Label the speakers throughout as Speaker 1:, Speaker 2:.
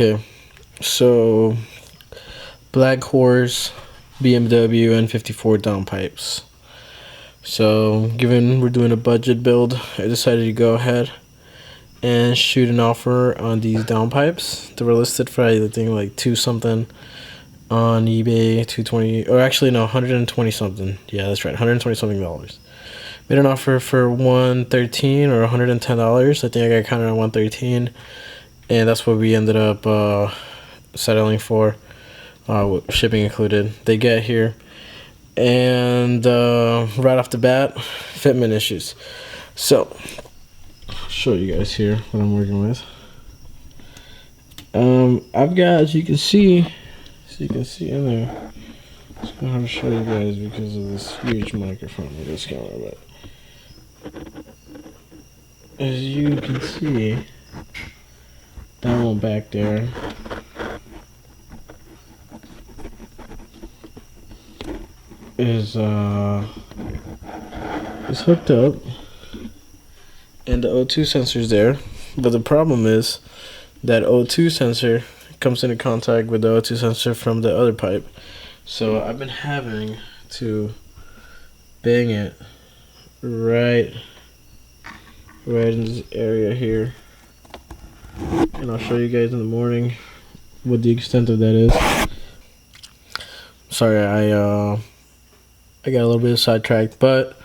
Speaker 1: Okay, so BlackHorse BMW N54 downpipes. So given we're doing a budget build, I decided to go ahead and shoot an offer on these downpipes. They were listed for I think like 2 something on eBay, 220, or actually no, 120 something. Yeah, that's right, 120 something dollars. Made an offer for 113 or $110. I think I got counted on 113, and that's what we ended up settling for, with shipping included. They get here, and right off the bat, fitment issues. So I'll show you guys here what I'm working with. I've got, as you can see in there, it's gonna have to show you guys because of this huge microphone with this camera, but as you can see, that one back there is hooked up, and the O2 sensor is there. But the problem is that O2 sensor comes into contact with the O2 sensor from the other pipe. So I've been having to bang it right in this area here, and I'll show you guys in the morning what the extent of that is. Sorry, I got a little bit sidetracked, but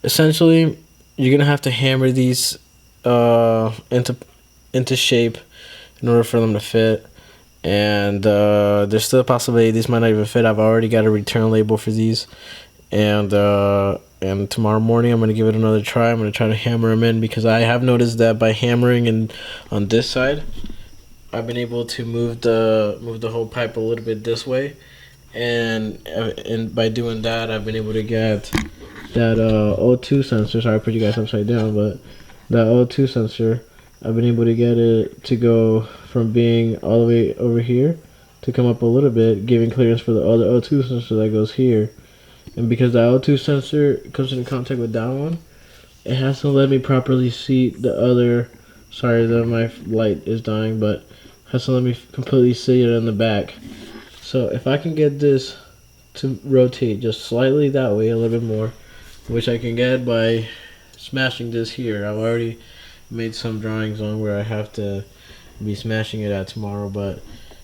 Speaker 1: essentially you're gonna have to hammer these into shape in order for them to fit, and there's still a possibility these might not even fit. I've already got a return label for these, and tomorrow morning I'm going to give it another try. I'm going to try to hammer them in, because I have noticed that by hammering in on this side, I've been able to move the whole pipe a little bit this way, and by doing that I've been able to get that O2 sensor. Sorry I put you guys upside down, but that O2 sensor, I've been able to get it to go from being all the way over here to come up a little bit, giving clearance for the other O2 sensor that goes here. And because the O2 sensor comes into contact with that one, it has to let me properly see the other. Sorry that my light is dying, but it has to let me completely see it in the back. So if I can get this to rotate just slightly that way, a little bit more, which I can get by smashing this here. I've already made some drawings on where I have to be smashing it at tomorrow, but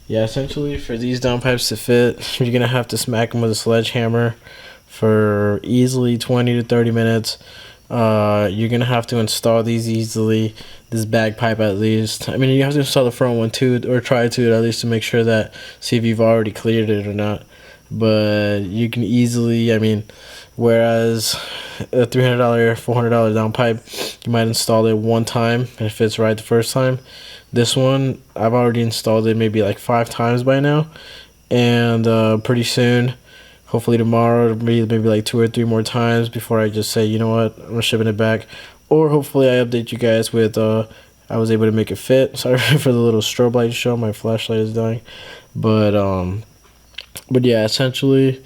Speaker 1: yeah, essentially for these downpipes to fit, you're gonna have to smack them with a sledgehammer for easily 20 to 30 minutes. You're gonna have to install these easily, this back pipe at least. I mean, you have to install the front one too, or try to at least, to make sure that, see if you've already cleared it or not. But you can easily, I mean, whereas a $300, $400 downpipe, you might install it one time and it fits right the first time. This one, I've already installed it maybe like 5 times by now, and pretty soon, hopefully tomorrow, maybe like 2 or 3 more times before I just say, you know what, I'm shipping it back. Or hopefully I update you guys with I was able to make it fit. Sorry for the little strobe light show, my flashlight is dying. But yeah, essentially,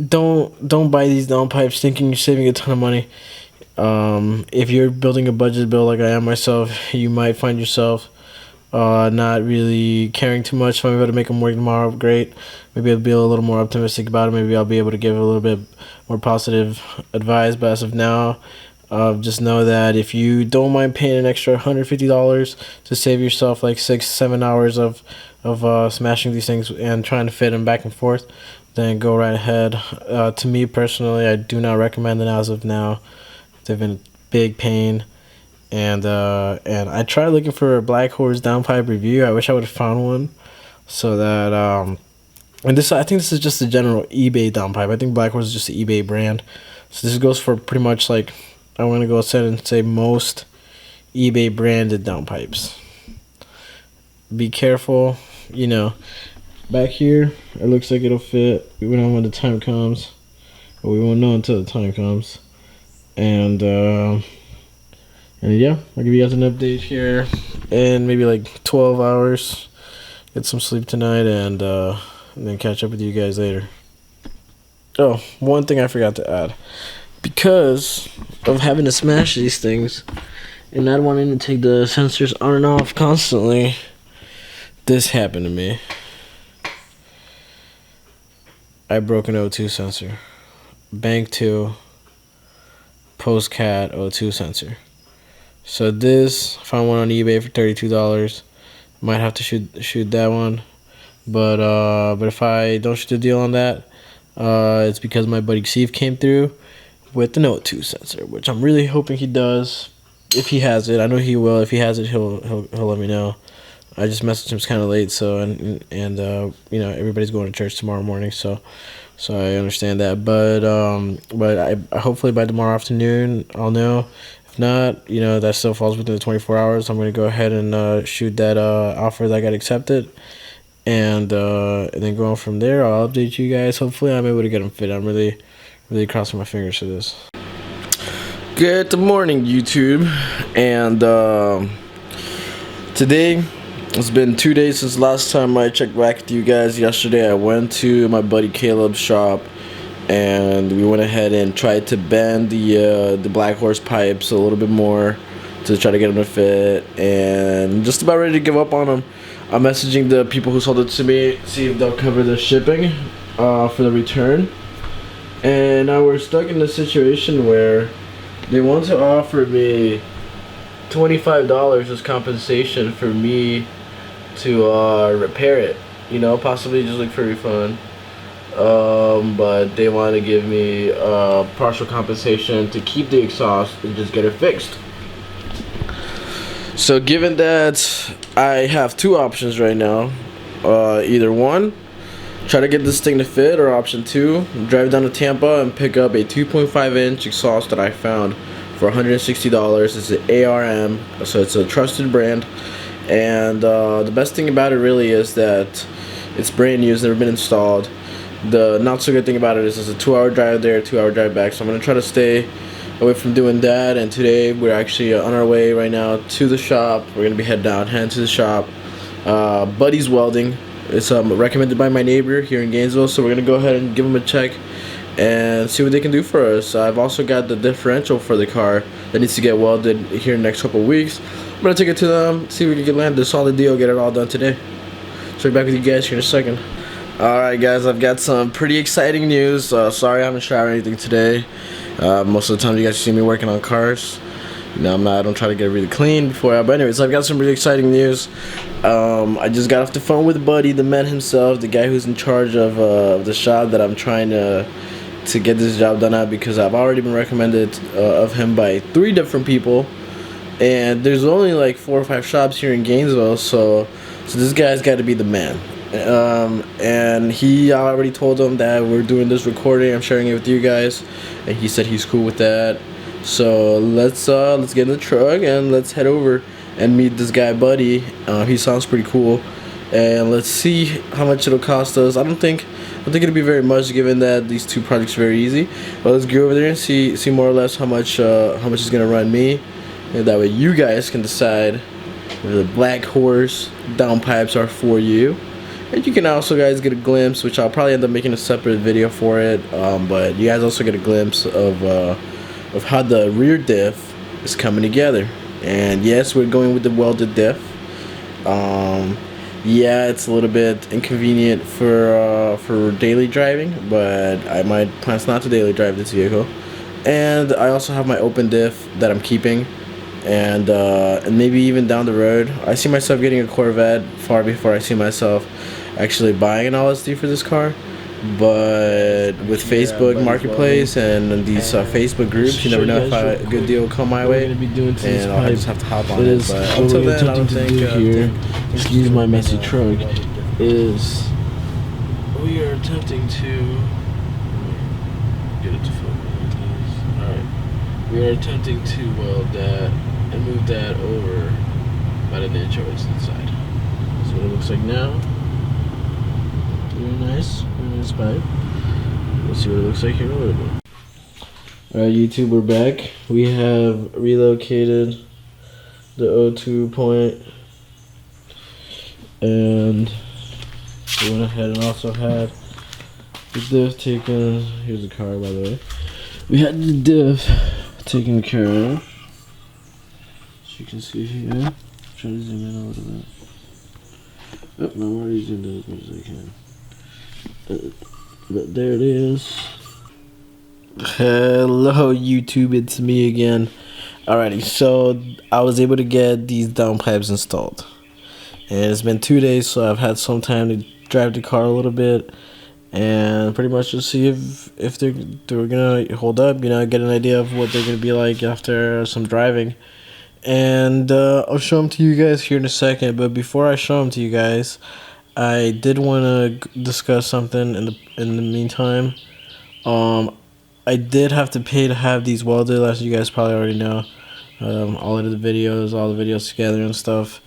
Speaker 1: don't buy these downpipes thinking you're saving a ton of money. If you're building a budget build like I am myself, you might find yourself not really caring too much. If I'm able to make them work tomorrow, great. Maybe I'll be a little more optimistic about it. Maybe I'll be able to give a little bit more positive advice. But as of now, just know that if you don't mind paying an extra $150 to save yourself like 6-7 hours of smashing these things and trying to fit them back and forth, then go right ahead. To me personally, I do not recommend it as of now. They've been a big pain. And I tried looking for a BlackHorse downpipe review. I wish I would have found one, so that and this, I think this is just a general eBay downpipe. I think BlackHorse is just an eBay brand. So this goes for pretty much, like, I want to go ahead and say most eBay branded downpipes. Be careful, you know. Back here, it looks like it'll fit. We don't know when the time comes, but we won't know until the time comes. And yeah, I'll give you guys an update here in maybe like 12 hours. Get some sleep tonight, and then catch up with you guys later. Oh, one thing I forgot to add. Because of having to smash these things and not wanting to take the sensors on and off constantly, this happened to me. I broke an O2 sensor. Bank 2 post-cat O2 sensor. So this, found one on eBay for $32. Might have to shoot that one. But if I don't shoot the deal on that, it's because my buddy Steve came through with the O2 sensor, which I'm really hoping he does. If he has it, I know he will. If he has it, he'll let me know. I just messaged him. It's kind of late, so and you know, everybody's going to church tomorrow morning, so I understand that. But I hopefully by tomorrow afternoon I'll know. If not, you know, that still falls within the 24 hours. I'm gonna go ahead and shoot that offer that got accepted, and then go on from there. I'll update you guys. Hopefully I'm able to get them fit. I'm really crossing my fingers for this. Good morning, YouTube, and today. It's been 2 days since last time I checked back with you guys. Yesterday I went to my buddy Caleb's shop and we went ahead and tried to bend the BlackHorse pipes a little bit more to try to get them to fit, and just about ready to give up on them. I'm messaging the people who sold it to me, see if they'll cover the shipping for the return. And now we're stuck in a situation where they want to offer me $25 as compensation for me to repair it, you know, possibly just look for a refund, but they want to give me partial compensation to keep the exhaust and just get it fixed. So given that I have two options right now, either one, try to get this thing to fit, or option two, drive down to Tampa and pick up a 2.5-inch exhaust that I found for $160. It's an ARM, so it's a trusted brand. And the best thing about it really is that it's brand new, it's never been installed. The not so good thing about it is it's a 2-hour drive there, 2-hour drive back. So I'm gonna try to stay away from doing that. And today we're actually on our way right now to the shop. We're gonna be heading to the shop. Buddy's Welding. It's recommended by my neighbor here in Gainesville, so we're gonna go ahead and give him a check and see what they can do for us. I've also got the differential for the car that needs to get welded here in the next couple of weeks. I'm gonna take it to them, see if we can get landed a solid deal, get it all done today. So back with you guys here in a second. Alright guys, I've got some pretty exciting news. Sorry I haven't showered anything today. Most of the time you guys see me working on cars. You know, I don't try to get really clean before. But anyways, I've got some really exciting news. I just got off the phone with Buddy, the man himself, the guy who's in charge of the shop that I'm trying to get this job done at, because I've already been recommended of him by 3 different people, and there's only like 4 or 5 shops here in Gainesville, so this guy's got to be the man. And he already told him that we're doing this recording, I'm sharing it with you guys, and he said he's cool with that. So let's get in the truck and let's head over and meet this guy Buddy. He sounds pretty cool, and let's see how much it'll cost us. I don't think it'll be very much, given that these 2 projects are very easy. But let's go over there and see more or less how much it's gonna run me, and that way you guys can decide if the BlackHorse downpipes are for you. And you can also guys get a glimpse, which I'll probably end up making a separate video for it. But you guys also get a glimpse of how the rear diff is coming together. And yes, we're going with the welded diff. Yeah, it's a little bit inconvenient for daily driving, but my plan's not to daily drive this vehicle. And I also have my open diff that I'm keeping, and maybe even down the road, I see myself getting a Corvette far before I see myself actually buying an LSD for this car. But with Facebook Marketplace and these Facebook groups, you never know if a good deal will come my way, and I'll just have to hop on it. But until then, I don't think here, excuse my messy truck, is we are attempting to get it to focus. Alright, we are attempting to weld that and move that over about an inch over to the side. That's what it looks like now. Very nice pipe. Let's see what it looks like here in a little bit. Alright YouTube, we're back. We have relocated the O2 point, and we went ahead and also had the diff taken. Here's the car, by the way. We had the diff taken care of. you can see here. Try to zoom in a little bit. Oh, no, I'm already zoomed in as much as I can. But there it is. Hello YouTube, it's me again. Alrighty, so I was able to get these downpipes installed. And it's been 2 days, so I've had some time to drive the car a little bit. And pretty much just see if they're gonna hold up, you know, get an idea of what they're gonna be like after some driving. And I'll show them to you guys here in a second. But before I show them to you guys, I did want to discuss something in the meantime. I did have to pay to have these welded, as you guys probably already know. All of the videos together and stuff.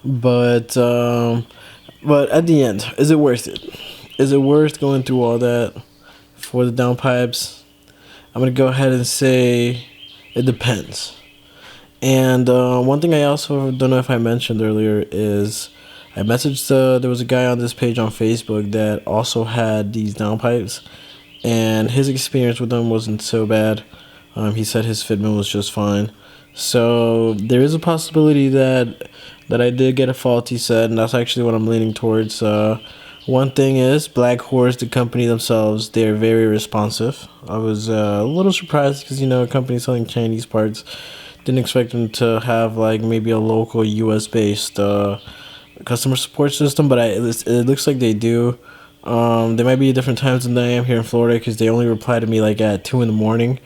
Speaker 1: But at the end, is it worth it? Is it worth going through all that for the downpipes? I'm gonna go ahead and say it depends. And one thing I also don't know if I mentioned earlier is I messaged there was a guy on this page on Facebook that also had these downpipes, and his experience with them wasn't so bad. He said his fitment was just fine. So there is a possibility that I did get a faulty set, and that's actually what I'm leaning towards. One thing is BlackHorse, the company themselves, they're very responsive. I was a little surprised because, you know, a company selling Chinese parts, didn't expect them to have like maybe a local US based customer support system, but it looks like they do. They might be at different times than I am here in Florida because they only reply to me like at 2 in the morning.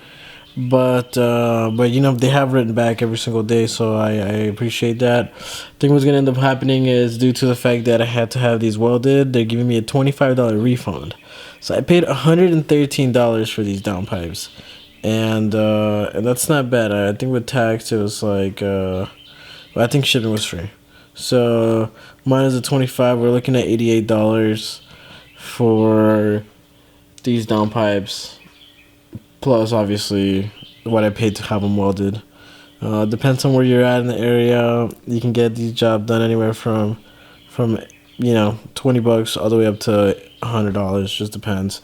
Speaker 1: But you know, they have written back every single day, so I appreciate that. I think what's gonna end up happening is, due to the fact that I had to have these welded, they're giving me a $25 refund. So I paid $113 for these downpipes, and that's not bad. I think with tax it was like well, I think shipping was free. So minus the 25, we're looking at $88 for these downpipes. Plus, obviously, what I paid to have them welded. Depends on where you're at in the area. You can get these jobs done anywhere from you know, $20 all the way up to $100. Just depends.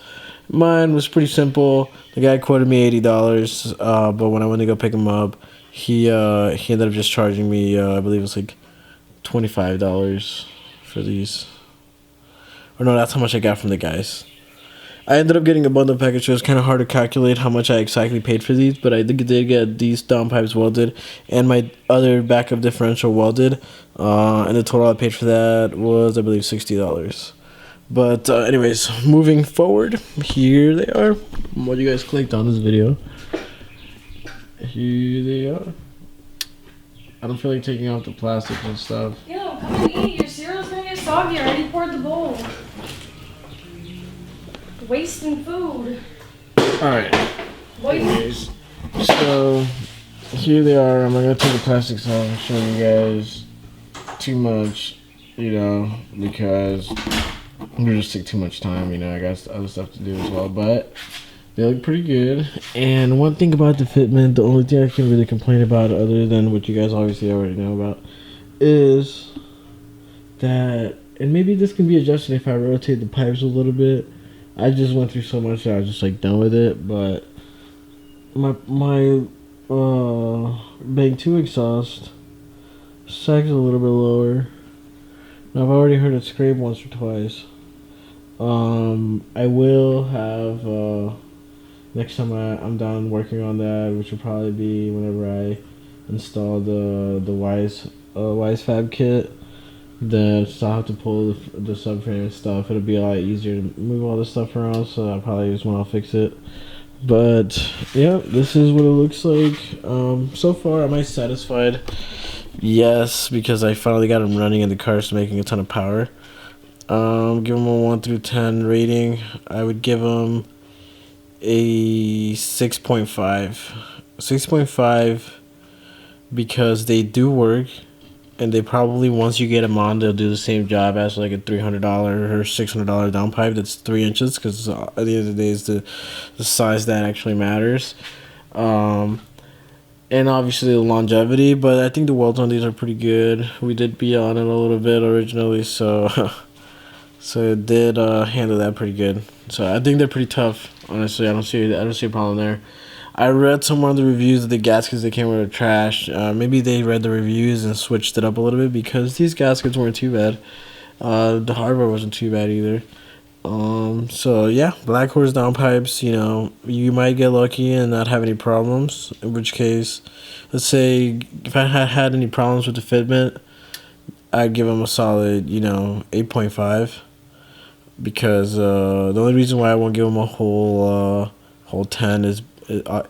Speaker 1: Mine was pretty simple. The guy quoted me $80, but when I went to go pick him up, he ended up just charging me I believe it was like $25 for these. Or no, that's how much I got from the guys. I ended up getting a bundle package, so it was kind of hard to calculate how much I exactly paid for these, but I did get these downpipes welded and my other backup differential welded, and the total I paid for that was, I believe, $60. But anyways, moving forward, here they are. What you guys clicked on this video. Here they are. I don't feel like taking off the plastic and stuff.
Speaker 2: Yo, come and eat. Your cereal's gonna get soggy. I already poured the bowl. Wasting food.
Speaker 1: Alright. Anyways, so here they are. I'm not gonna take the plastics off and show you guys too much, you know, because it would just take too much time, you know. I got other stuff to do as well, but they look pretty good. And one thing about the fitment, the only thing I can really complain about, other than what you guys obviously already know about, is that, and maybe this can be adjusted if I rotate the pipes a little bit. I just went through so much that I was just like done with it, but my Bank 2 exhaust sag's a little bit lower. Now I've already heard it scrape once or twice. I will have next time I'm done working on that, which will probably be whenever I install the Wise Fab kit. Then I'll have to pull the subframe and stuff. It'll be a lot easier to move all this stuff around, so I'll probably just when I'll fix it. But yeah, this is what it looks like. So far, am I satisfied? Yes, because I finally got them running and the car's making a ton of power. Give them a 1 through 10 rating. I would give them a 6.5. 6.5 because they do work. And they probably, once you get them on, they'll do the same job as like a $300 or $600 downpipe that's 3 inches, because at the end of the day, it's the size that actually matters. And obviously the longevity, but I think the welds on these are pretty good. We did be on it a little bit originally, so it did handle that pretty good. So I think they're pretty tough. Honestly, I don't see a problem there. I read somewhere on the reviews that the gaskets that came with are trash. Maybe they read the reviews and switched it up a little bit because these gaskets weren't too bad. The hardware wasn't too bad either. So yeah, BlackHorse downpipes, you know, you might get lucky and not have any problems. In which case, let's say if I had any problems with the fitment, I'd give them a solid, 8.5. Because the only reason why I won't give them a whole 10 is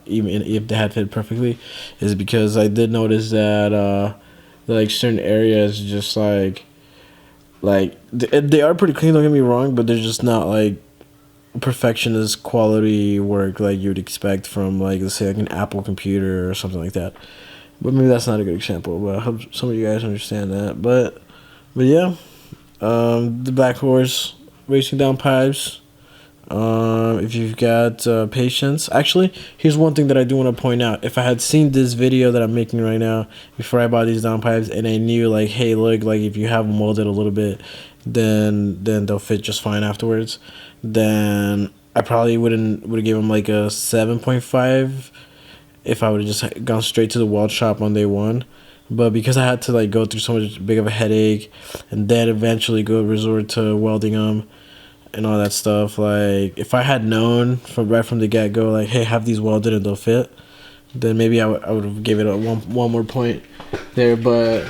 Speaker 1: even if they had fit perfectly, is because I did notice that like certain areas just like they are pretty clean. Don't get me wrong, but they're just not like perfectionist quality work like you'd expect from, like, let's say, like an Apple computer or something like that. But maybe that's not a good example. But I hope some of you guys understand that. But yeah, the BlackHorse racing down pipes. If you've got patience. Actually, here's one thing that I do want to point out. If I had seen this video that I'm making right now before I bought these down pipes, and I knew, like, hey, look, like, if you have them welded a little bit, then they'll fit just fine afterwards, then I probably would have given them like a 7.5 if I would have just gone straight to the weld shop on day one. But because I had to, like, go through so much big of a headache and then eventually go resort to welding them and all that stuff, like, if I had known right from the get-go, like, hey, have these welded and they'll fit, then maybe I would have gave it a one more point there. But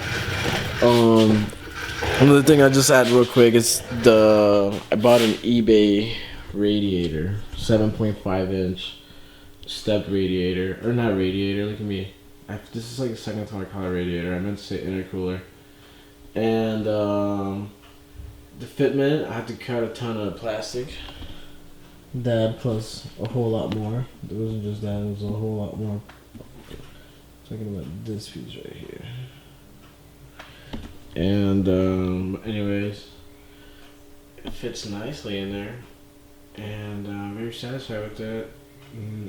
Speaker 1: another thing I just add real quick is I bought an eBay radiator, 7.5 inch stepped radiator, or not radiator, look at me, this is like the second time I call it radiator, I meant to say intercooler. And the fitment, I had to cut a ton of plastic. That plus a whole lot more. It wasn't just that, it was a whole lot more. Talking about this piece right here. And anyways, it fits nicely in there. And I'm very satisfied with that.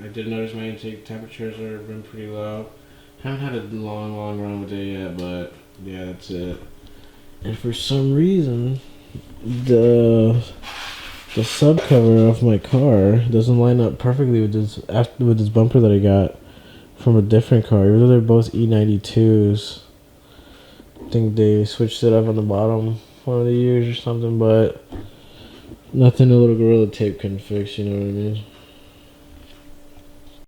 Speaker 1: I did notice my intake temperatures have been pretty low. Haven't had a long run with it yet, but yeah, that's it. And for some reason, the subcover of my car doesn't line up perfectly with this bumper that I got from a different car. Even though they're both E92s, I think they switched it up on the bottom one of the years or something, but nothing a little Gorilla Tape couldn't fix. You know what I mean?